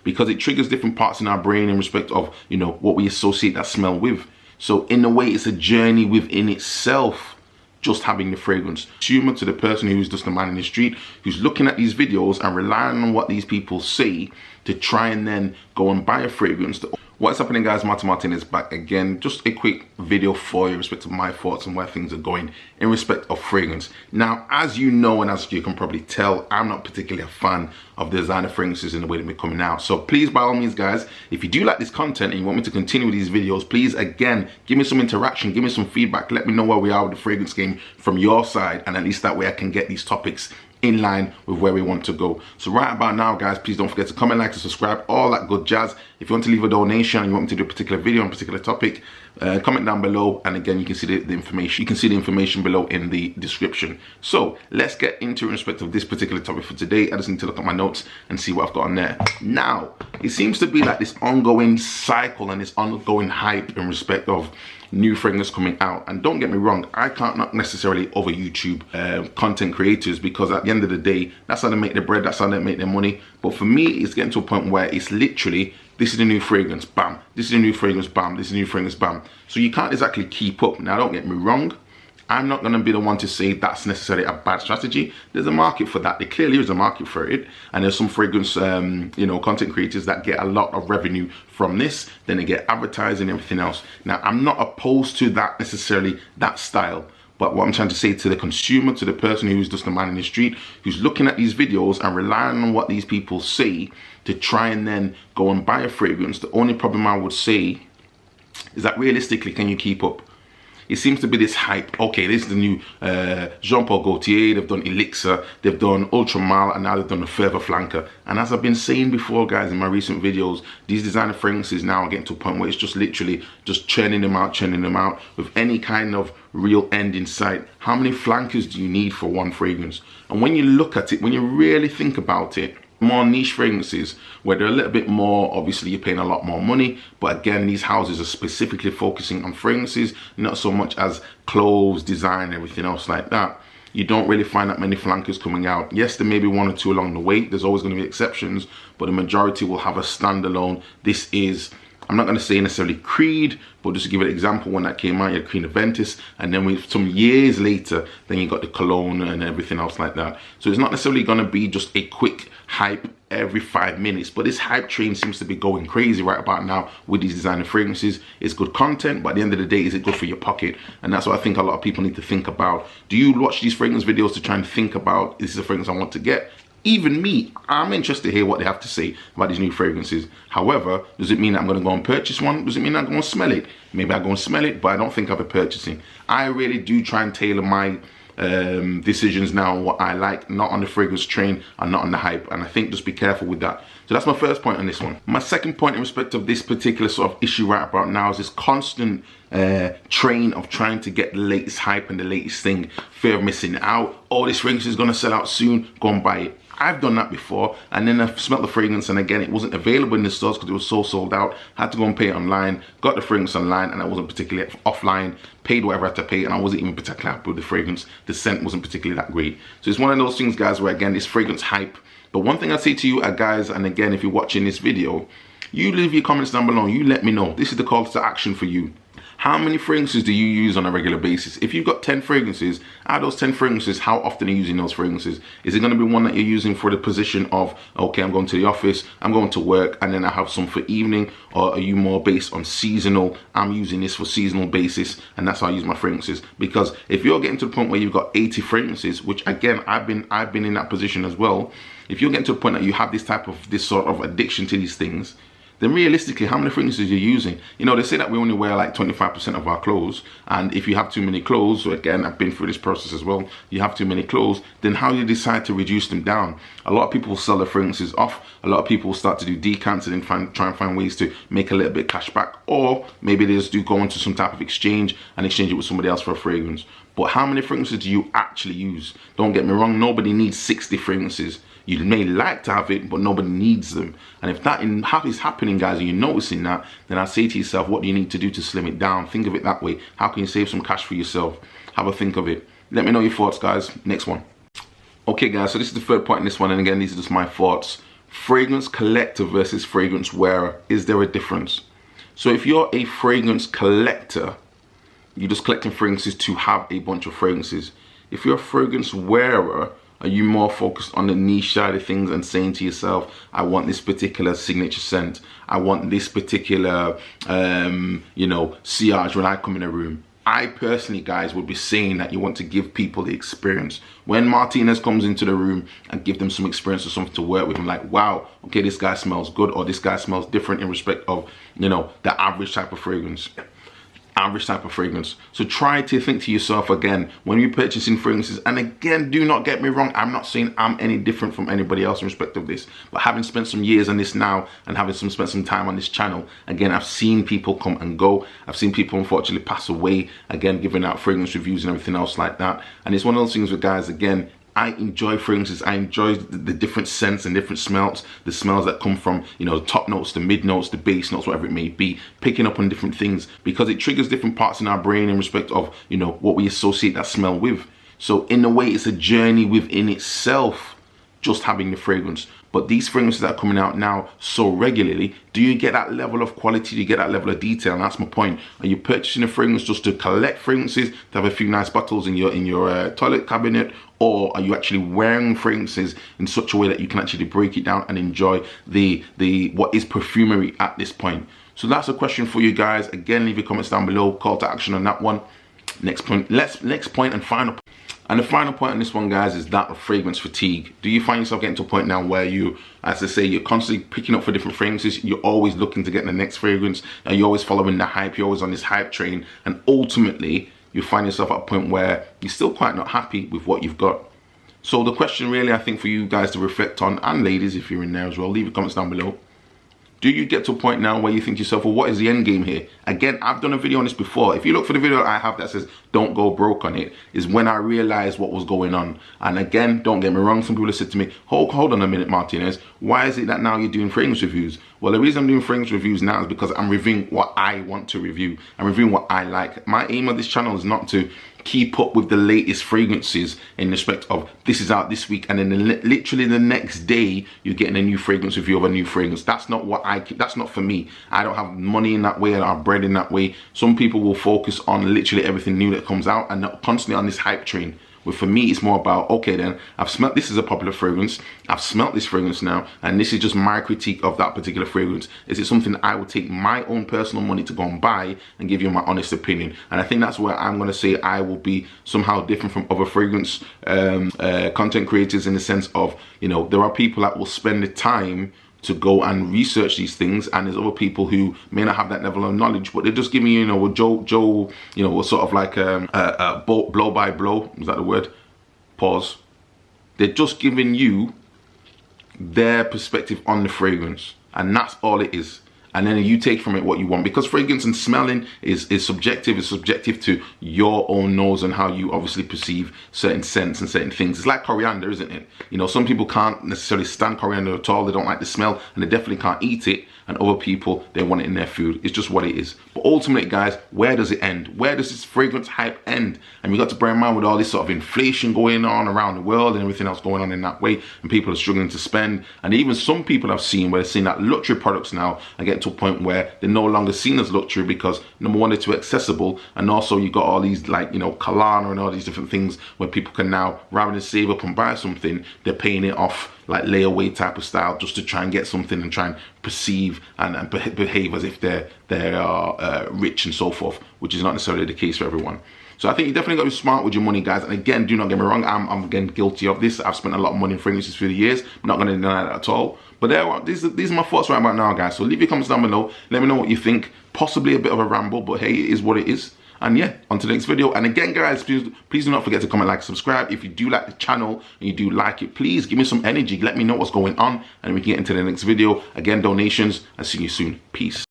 because it triggers different parts in our brain in respect of, you know, what we associate that smell with. So in a way, it's a journey within itself, just having the fragrance. Consumer to the person who's just a man in the street, who's looking at these videos and relying on what these people say to try and then go and buy a fragrance. What's happening, guys? Martin is back again. Just a quick video for you in respect of my thoughts and where things are going in respect of fragrance. Now, as you know, and as you can probably tell, I'm not particularly a fan of the designer fragrances in the way that they're coming out. So please, by all means, guys, if you do like this content and you want me to continue with these videos, please, again, give me some interaction, give me some feedback. Let me know where we are with the fragrance game from your side, and at least that way I can get these topics in line with where we want to go. So right about now, guys, please don't forget to comment, like, and subscribe, all that good jazz. If you want to leave a donation and you want me to do a particular video on a particular topic, comment down below, and again, you can see the information. You can see the information below in the description. So let's get into in respect of this particular topic for today. I just need to look at my notes and see what I've got on there. Now, it seems to be like this ongoing cycle and this ongoing hype in respect of new fragrance coming out. And don't get me wrong, I can't knock necessarily over YouTube content creators, because at the end of the day, that's how they make their bread, that's how they make their money. But for me, it's getting to a point where it's literally, this is the new fragrance, bam, this is the new fragrance, bam, this is the new fragrance, bam. So you can't exactly keep up. Now, don't get me wrong, I'm not going to be the one to say that's necessarily a bad strategy. There's a market for that. There clearly is a market for it. And there's some fragrance, you know, content creators that get a lot of revenue from this. Then they get advertising and everything else. Now, I'm not opposed to that necessarily, that style. But what I'm trying to say to the consumer, to the person who's just a man in the street, who's looking at these videos and relying on what these people say to try and then go and buy a fragrance, the only problem I would say is that realistically, can you keep up? It seems to be this hype. Okay, this is the new Jean-Paul Gaultier. They've done Elixir, they've done Ultra Male, and now they've done the Further Flanker. And as I've been saying before, guys, in my recent videos, these designer fragrances now are getting to a point where it's just literally just churning them out with any kind of real end in sight. How many flankers do you need for one fragrance? And when you look at it, when you really think about it, more niche fragrances where they're a little bit more, obviously you're paying a lot more money, but again, these houses are specifically focusing on fragrances, not so much as clothes, design, everything else like that. You don't really find that many flankers coming out. Yes, there may be one or two along the way, there's always going to be exceptions, but the majority will have a standalone. This is, I'm not going to say necessarily Creed, but just to give an example, when that came out, you had Creed Aventus, and then with some years later, then you got the Cologne and everything else like that. So it's not necessarily going to be just a quick hype every 5 minutes, but this hype train seems to be going crazy right about now with these designer fragrances. It's good content, but at the end of the day, is it good for your pocket? And that's what I think a lot of people need to think about. Do you watch these fragrance videos to try and think about, this is a fragrance I want to get? Even me, I'm interested to hear what they have to say about these new fragrances. However, does it mean that I'm going to go and purchase one? Does it mean I'm going to smell it? Maybe I go and smell it, but I don't think I'll be purchasing. I really do try and tailor my decisions now on what I like, not on the fragrance train and not on the hype. And I think just be careful with that. So that's my first point on this one. My second point in respect of this particular sort of issue right about now is this constant train of trying to get the latest hype and the latest thing. Fear of missing out. Oh, this fragrance is going to sell out soon. Go and buy it. I've done that before, and then I smelled the fragrance, and again, it wasn't available in the stores because it was so sold out. Had to go and pay it online, got the fragrance online, and I wasn't particularly offline, paid whatever I had to pay, and I wasn't even particularly happy with the fragrance. The scent wasn't particularly that great. So it's one of those things, guys, where again, this fragrance hype. But one thing I say to you guys, and again, if you're watching this video, you leave your comments down below, you let me know. This is the call to action for you. How many fragrances do you use on a regular basis? If you've got 10 fragrances, out of those 10 fragrances, how often are you using those fragrances? Is it going to be one that you're using for the position of, okay, I'm going to the office, I'm going to work, and then I have some for evening? Or are you more based on seasonal? I'm using this for seasonal basis, and that's how I use my fragrances. Because if you're getting to the point where you've got 80 fragrances, which again, I've been in that position as well. If you're getting to a point that you have this sort of addiction to these things, then realistically, how many fragrances you're using? You know, they say that we only wear like 25% of our clothes, and if you have too many clothes, so again, I've been through this process as well, you have too many clothes, then how do you decide to reduce them down? A lot of people will sell their fragrances off, a lot of people will start to do decants and then try and find ways to make a little bit cash back, or maybe they just do go into some type of exchange and exchange it with somebody else for a fragrance. But how many fragrances do you actually use? Don't get me wrong, nobody needs 60 fragrances. You may like to have it, but nobody needs them. And if that is happening, guys, and you're noticing that, then I say to yourself, what do you need to do to slim it down? Think of it that way. How can you save some cash for yourself? Have a think of it. Let me know your thoughts, guys. Next one. Okay, guys, so this is the third point in this one. And again, these are just my thoughts fragrance collector versus fragrance wearer. Is there a difference? So if you're a fragrance collector, you're just collecting fragrances to have a bunch of fragrances. If you're a fragrance wearer, are you more focused on the niche side of things and saying to yourself, I want this particular signature scent. I want this particular, sillage when I come in a room. I personally, guys, would be saying that you want to give people the experience. When Martinez comes into the room and give them some experience or something to work with, I'm like, wow, okay, this guy smells good, or this guy smells different in respect of, the average type of fragrance. So try to think to yourself again when you're purchasing fragrances, and again, do not get me wrong, I'm not saying I'm any different from anybody else in respect of this, but having spent some years on this now and having spent some time on this channel, again, I've seen people come and go. I've seen people unfortunately pass away, again, giving out fragrance reviews and everything else like that. And it's one of those things with guys, again, I enjoy fragrances. I enjoy the different scents and different smells, the smells that come from, the top notes, the mid notes, the base notes, whatever it may be, picking up on different things, because it triggers different parts in our brain in respect of, what we associate that smell with. So in a way, it's a journey within itself, just having the fragrance. But these fragrances that are coming out now so regularly, do you get that level of quality? Do you get that level of detail? And that's my point. Are you purchasing a fragrance just to collect fragrances, to have a few nice bottles in your toilet cabinet? Or are you actually wearing fragrances in such a way that you can actually break it down and enjoy the what is perfumery at this point? So that's a question for you guys. Again, leave your comments down below. Call to action on that one. Next point and final. And the final point on this one, guys, is that of fragrance fatigue. Do you find yourself getting to a point now where you, as I say, you're constantly picking up for different fragrances, you're always looking to get the next fragrance, and you're always following the hype, you're always on this hype train, and ultimately, you find yourself at a point where you're still quite not happy with what you've got. So the question really, I think, for you guys to reflect on, and ladies, if you're in there as well, leave your comments down below. Do you get to a point now where you think to yourself, well, what is the end game here? Again, I've done a video on this before. If you look for the video I have that says, don't go broke on it, is when I realized what was going on. And again, don't get me wrong, some people have said to me, hold on a minute, Martinez, why is it that now you're doing fragrance reviews? Well, the reason I'm doing fragrance reviews now is because I'm reviewing what I want to review. I'm reviewing what I like. My aim of this channel is not to keep up with the latest fragrances in respect of this is out this week and then literally the next day you're getting a new fragrance review of a new fragrance. That's not what that's not for me. I don't have money in that way, I don't have bread in that way. Some people will focus on literally everything new that comes out and constantly on this hype train. But for me, it's more about, okay then, I've smelt, this is a popular fragrance, I've smelt this fragrance now, and this is just my critique of that particular fragrance. Is it something that I would take my own personal money to go and buy and give you my honest opinion? And I think that's where I'm going to say I will be somehow different from other fragrance content creators, in the sense of, there are people that will spend the time to go and research these things, and there's other people who may not have that level of knowledge, but they're just giving you, a Joe, sort of like a blow by blow, is that the word? Pause. They're just giving you their perspective on the fragrance, and that's all it is. And then you take from it what you want, because fragrance and smelling is subjective. It's subjective to your own nose and how you obviously perceive certain scents and certain things. It's like coriander, isn't it? Some people can't necessarily stand coriander at all. They don't like the smell, and they definitely can't eat it. And other people, they want it in their food. It's just what it is. But ultimately, guys, where does it end? Where does this fragrance hype end? And we got to bear in mind, with all this sort of inflation going on around the world and everything else going on in that way, and people are struggling to spend. And even some people I've seen where they're seeing that luxury products now are getting to a point where they're no longer seen as luxury, because number one, they're too accessible, and also you got all these like, Kalana and all these different things where people can now, rather than save up and buy something, they're paying it off like layaway type of style, just to try and get something and try and perceive and behave as if they are rich and so forth, which is not necessarily the case for everyone. So I think you definitely got to be smart with your money, guys. And again, do not get me wrong, I'm again guilty of this. I've spent a lot of money in fragrances through the years. I'm not going to deny that at all. But these are my thoughts right about now, guys. So leave your comments down below. Let me know what you think. Possibly a bit of a ramble, but hey, it is what it is. And yeah, on to the next video. And again, guys, please do not forget to comment, like, subscribe. If you do like the channel and you do like it, please give me some energy. Let me know what's going on, and we can get into the next video. Again, donations, and see you soon. Peace.